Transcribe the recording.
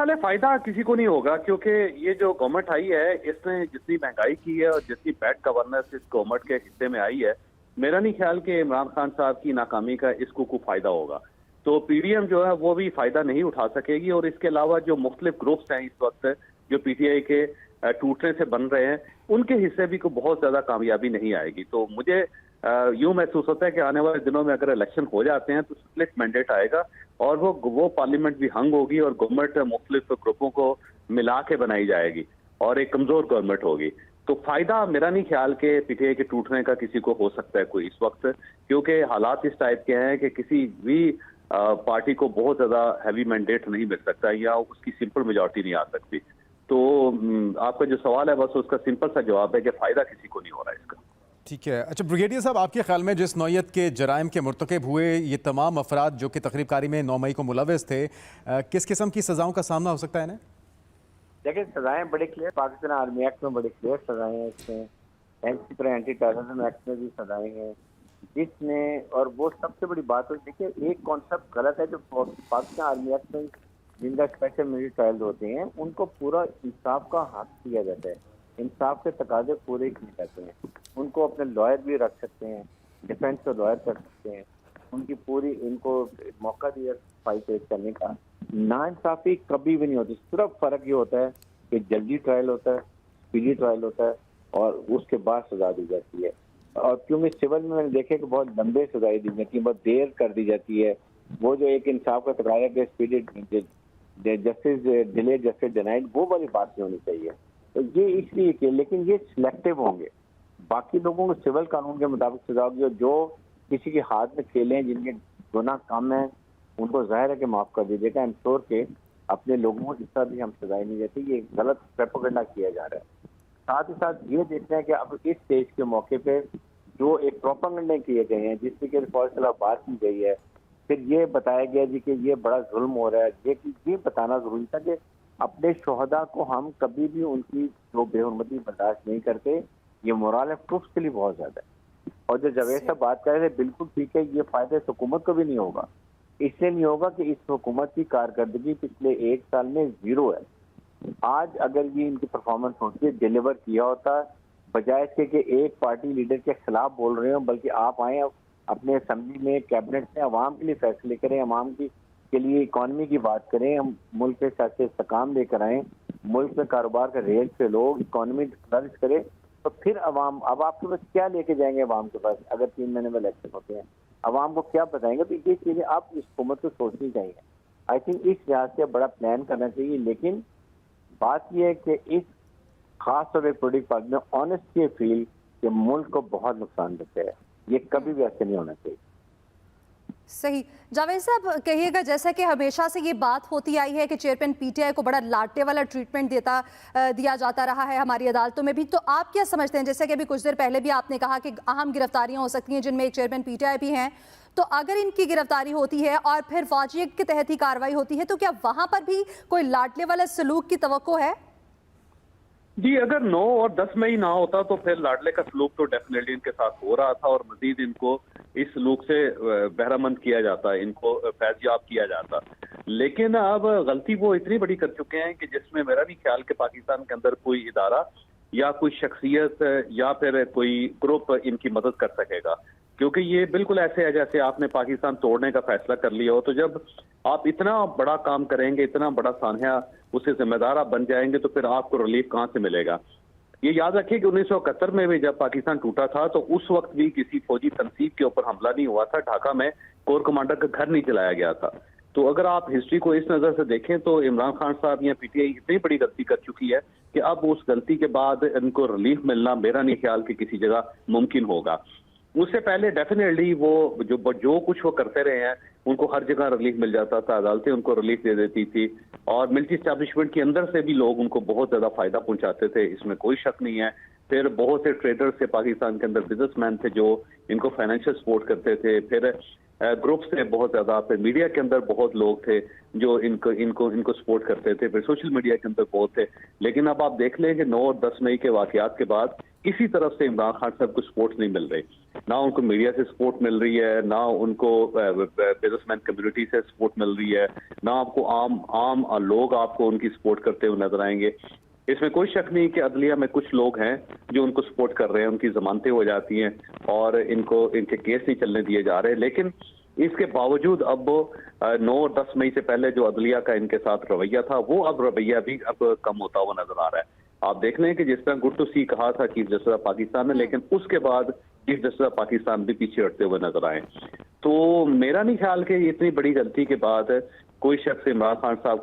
ख्याल है फायदा किसी को नहीं होगा, क्योंकि ये जो गवर्नमेंट आई है इसने जितनी महंगाई की है और जितनी बैड गवर्नेंस इस गवर्नमेंट के हिस्से में आई है, मेरा नहीं ख्याल कि इमरान खान साहब की नाकामी का इसको कोई फायदा होगा। तो पीडीएम जो है वो भी फायदा नहीं उठा सकेगी, और इसके अलावा जो मुख्तलिफ ग्रुप्स हैं इस वक्त जो पीटीआई के टूटने से बन रहे हैं, उनके हिस्से भी को बहुत ज्यादा कामयाबी नहीं आएगी। तो मुझे यूं महसूस होता है कि आने वाले दिनों में अगर इलेक्शन हो जाते हैं तो स्प्लिट मैंडेट आएगा और वो पार्लियामेंट भी हंग होगी और गवर्नमेंट मुख्तलिफ ग्रुपों को मिला के बनाई जाएगी और एक कमजोर गवर्नमेंट होगी। तो फायदा मेरा नहीं ख्याल के पीटीआई के टूटने का किसी को हो सकता है कोई इस वक्त, क्योंकि हालात इस टाइप के हैं कि किसी भी पार्टी को बहुत ज्यादा हैवी मैंडेट नहीं मिल सकता या उसकी सिंपल मेजॉरिटी नहीं आ सकती। तो आपका जो सवाल है बस उसका सिंपल सा जवाब है कि फायदा किसी को नहीं हो रहा है इसका। ठीक है। अच्छा ब्रिगेडियर साहब, आपके ख्याल में जिस नौयत के जराइम के मुर्तकब हुए ये तमाम अफराद जो कि तकरीब कारी में 9 मई को मुलविस थे, किस किस्म की सजाओं का सामना हो सकता है इन्हें? देखिए सजाएं बड़ी क्लियर, पाकिस्तान आर्मी एक्ट में बड़ी क्लियर सजाएं हैं, इसमें एंटी टेररिज्म एक्ट में भी सजाएं हैं जिसमें, और वो सबसे बड़ी बात है, देखिए एक कॉन्सेप्ट गलत है जो पाकिस्तान आर्मी एक्ट में जिनका स्पेशल मिलिट्री ट्रायल होते हैं उनको पूरा इंसाफ का हक दिया जाता है, इंसाफ के तकाजे पूरे किए जाते हैं, उनको अपने लॉयर भी रख सकते हैं, डिफेंस के लॉयर कर सकते हैं, उनकी पूरी इनको मौका दिया फाइट पेश करने का। नाइंसाफी कभी भी नहीं होती, सिर्फ फर्क ये होता है कि जल्दी ट्रायल होता है, स्पीडी ट्रायल होता है और उसके बाद सजा दी जाती है। और क्योंकि सिविल में मैंने देखे कि बहुत लंबे सजाएं दी जाती है, बहुत देर कर दी जाती है। वो जो एक इंसाफ का तकाजा के speedy justice delay justice denied, वो वाली बात नहीं होनी चाहिए। तो ये इसलिए कि लेकिन ये सिलेक्टिव होंगे, बाकी लोगों को सिविल कानून के मुताबिक सजा होगी, जो किसी के हाथ में खेले हैं जिनके गुनाह कम है उनको जाहिर है कि माफ कर दीजिएगा। आई एम श्योर के अपने लोगों को इस तरह भी हम सजाएं नहीं देते, ये गलत प्रोपेगेंडा किया जा रहा है। साथ ही साथ ये देखना है कि अब इस स्टेज के मौके पे जो एक प्रोपेगेंडा किए गए हैं जिससे कि फौज बात की गई है, फिर ये बताया गया जी कि ये बड़ा जुल्म हो रहा है, ये बताना जरूरी था कि अपने शोहदा को हम कभी भी उनकी जो बेहुरमती बर्दाश्त नहीं करते। ये मोरल ऑफ ट्रूथ के लिए बहुत ज्यादा है। और जो जावेद साहब बात कर रहे थे बिल्कुल ठीक है, ये फायदा इस हुकूमत को भी नहीं होगा, इसलिए नहीं होगा कि इस हुकूमत की कारकर्दगी पिछले 1 साल में 0 है। आज अगर ये इनकी परफॉर्मेंस होती है, डिलीवर किया होता, बजाय इसके कि एक पार्टी लीडर के खिलाफ बोल रहे हो, बल्कि आप आए अपने असेंबली में कैबिनेट में अवाम के लिए फैसले करें, अवाम की के लिए इकॉनमी की बात करें, हम मुल्क के साथ इस्तेकाम लेकर आए, मुल्क में कारोबार का रेल से लोग इकॉनमी फ्लरिश करे, तो फिर अवाम अब आपके पास क्या लेके जाएंगे अवाम के पास अगर 3 महीने में इलेक्शन होते हैं, अवाम को क्या बताएंगे? तो ये चीजें आप इस हुकूमत को सोचनी चाहिए। आई थिंक इस लिहाज से बड़ा प्लान करना चाहिए, लेकिन बात यह है कि इस खास तौर पर पॉलिटिकल पार्टी में ऑनेस्टली फील कि मुल्क को बहुत नुकसान देते हैं, ये कभी भी ऐसे नहीं होना चाहिए। सही। जावेद साहब कहिएगा, जैसा कि हमेशा से ये बात होती आई है कि चेयरमैन पीटीआई को बड़ा लाटे वाला ट्रीटमेंट दिया जाता रहा है हमारी अदालतों में भी, तो आप क्या समझते हैं, जैसे कि अभी कुछ देर पहले भी आपने कहा कि अहम गिरफ्तारियां हो सकती हैं जिनमें एक चेयरमैन पीटीआई भी हैं, तो अगर इनकी गिरफ्तारी होती है और फिर फौजी एक्ट के तहत ही कार्रवाई होती है तो क्या वहां पर भी कोई लाटले वाला सलूक की तवक्को है? जी, अगर 9 और 10 मई ना होता तो फिर लाडले का सलूक तो डेफिनेटली इनके साथ हो रहा था और मजीद इनको इस सलूक से बहरामंद किया जाता, इनको फैज़याब किया जाता। लेकिन अब गलती वो इतनी बड़ी कर चुके हैं कि जिसमें मेरा नहीं ख्याल कि पाकिस्तान के अंदर कोई इदारा या कोई शख्सियत या फिर कोई ग्रुप इनकी मदद कर सकेगा, क्योंकि ये बिल्कुल ऐसे है जैसे आपने पाकिस्तान तोड़ने का फैसला कर लिया हो। तो जब आप इतना बड़ा काम करेंगे, इतना बड़ा सान्या उससे जिम्मेदार आप बन जाएंगे, तो फिर आपको रिलीफ कहाँ से मिलेगा? ये याद रखिए कि 1971 में भी जब पाकिस्तान टूटा था तो उस वक्त भी किसी फौजी तंसीब के ऊपर हमला नहीं हुआ था, ढाका में कोर कमांडर का घर नहीं जलाया गया था। तो अगर आप हिस्ट्री को इस नजर से देखें तो इमरान खान साहब या पीटीआई इतनी बड़ी गलती कर चुकी है कि अब उस गलती के बाद इनको रिलीफ मिलना मेरा नहीं ख्याल कि किसी जगह मुमकिन होगा। उससे पहले डेफिनेटली वो जो कुछ वो करते रहे हैं उनको हर जगह रिलीफ मिल जाता था, अदालतें उनको रिलीफ दे देती थी और मिलिट्री एस्टैब्लिशमेंट के अंदर से भी लोग उनको बहुत ज्यादा फायदा पहुंचाते थे, इसमें कोई शक नहीं है। फिर बहुत से ट्रेडर्स थे पाकिस्तान के अंदर, बिजनेसमैन थे जो इनको फाइनेंशियल सपोर्ट करते थे। फिर ग्रुप से बहुत ज्यादा, फिर मीडिया के अंदर बहुत लोग थे जो इनको इनको इनको सपोर्ट करते थे, फिर सोशल मीडिया के अंदर बहुत थे। लेकिन अब आप देख लें कि 9 और 10 मई के वाकयात के बाद किसी तरफ से इमरान खान साहब को सपोर्ट नहीं मिल रही। ना उनको मीडिया से सपोर्ट मिल रही है, ना उनको बिजनेसमैन कम्युनिटी से सपोर्ट मिल रही है, ना आपको आम लोग आपको उनकी सपोर्ट करते हुए नजर आएंगे। इसमें कोई शक नहीं कि अदलिया में कुछ लोग हैं जो उनको सपोर्ट कर रहे हैं, उनकी जमानतें हो जाती हैं और इनके केस नहीं चलने दिए जा रहे। लेकिन इसके बावजूद अब 9 और 10 मई से पहले जो अदलिया का इनके साथ रवैया था, वो अब रवैया भी अब कम होता हुआ नजर आ रहा है। आप देख लें कि जिस तरह गुड टू सी कहा था चीफ जस्टिस ऑफ पाकिस्तान ने, लेकिन उसके बाद चीफ जस्टिस ऑफ पाकिस्तान भी पीछे हटते हुए नजर आए। तो मेरा नहीं ख्याल कि इतनी बड़ी गलती के बाद कोई शख्स इमरान खान साहब